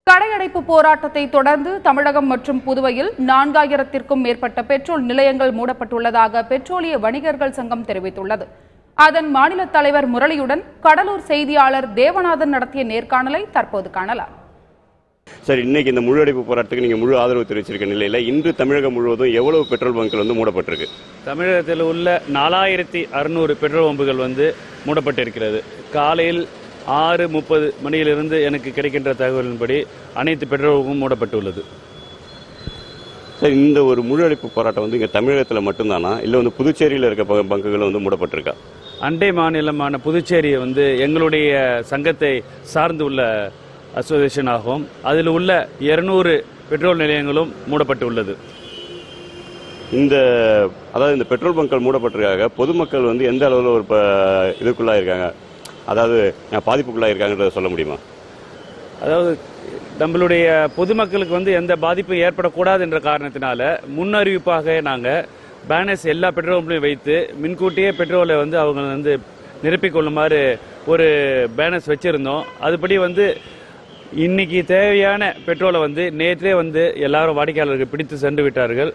கடையடைப்பு போராட்டத்தை தொடர்ந்து தமிழகம் மற்றும் புதுவையில் 4000க்கும் மேற்பட்ட பெட்ரோல் நிலையங்கள் மூடப்பட்டுள்ளதாக பெட்ரோலிய வணிகர்கள் சங்கம் தெரிவித்துள்ளது. அதன் மாநில தலைவர் முரளியுடன் கடலூர் செய்தியாளர் தேவநாதன் நடத்திய நேர்காணலை தற்போது காணலாம். சார், இன்னைக்கு இந்த முழு அடைப்பு போராட்டத்துக்கு நீங்க முழு ஆதரவு தெரிவிச்சிருக்க நிலையில இன்று தமிழகம் முழுவதும் எவ்வளவு பெட்ரோல் பங்குகள் மூடப்பட்டிருக்கு? தமிழகத்தில் உள்ள 4600 பெட்ரோல் பம்புகள் மூடப்பட்டிருக்கிறது. காலையில் 6:30 மணியிலிருந்து எனக்கு கிடைக்கின்ற தகவலின்படி அனைத்து பெட்ரோல் பங்கும் மூடப்பட்டுள்ளது. சார், இந்த ஒரு முழு அடைப்பு போராட்டம் இங்க தமிழகத்தில் மட்டும்தானா இல்ல புதுச்சேரியில் இருக்க பங்குகள் மூடப்பட்டிருக்கா? அண்டை மாநிலமான புதுச்சேரியை எங்களுடைய சங்கத்தை சார்ந்து உள்ள அசோசியேஷன் ஆகும். அதில் உள்ள 200 பெட்ரோல் நிலையங்களும் மூடப்பட்டுள்ளது. இந்த பெட்ரோல் பங்குகள் மூடப்பட்டிருக்காங்க. பொதுமக்கள் எந்த அளவில் ஒரு இதுக்குள்ளா இருக்காங்க, அதாவது பாதிப்புக்குள்ளா இருக்காங்கன்றத சொல்ல முடியுமா? அதாவது நம்மளுடைய பொதுமக்களுக்கு எந்த பாதிப்பும் ஏற்படக்கூடாது என்ற காரணத்தினால முன்னறிவிப்பாக நாங்கள் பேனர்ஸ் எல்லா பெட்ரோல் பம்பையும் வைத்து முன்கூட்டியே பெட்ரோலை அவங்க நிரப்பிக் கொள்ளுமாறு ஒரு பேனர்ஸ் வச்சிருந்தோம். அதுபடி இன்னைக்கு தேவையான பெட்ரோலை நேற்றே எல்லாரும் வாடிக்கையாளர்கள் பிடித்து சென்று விட்டார்கள்.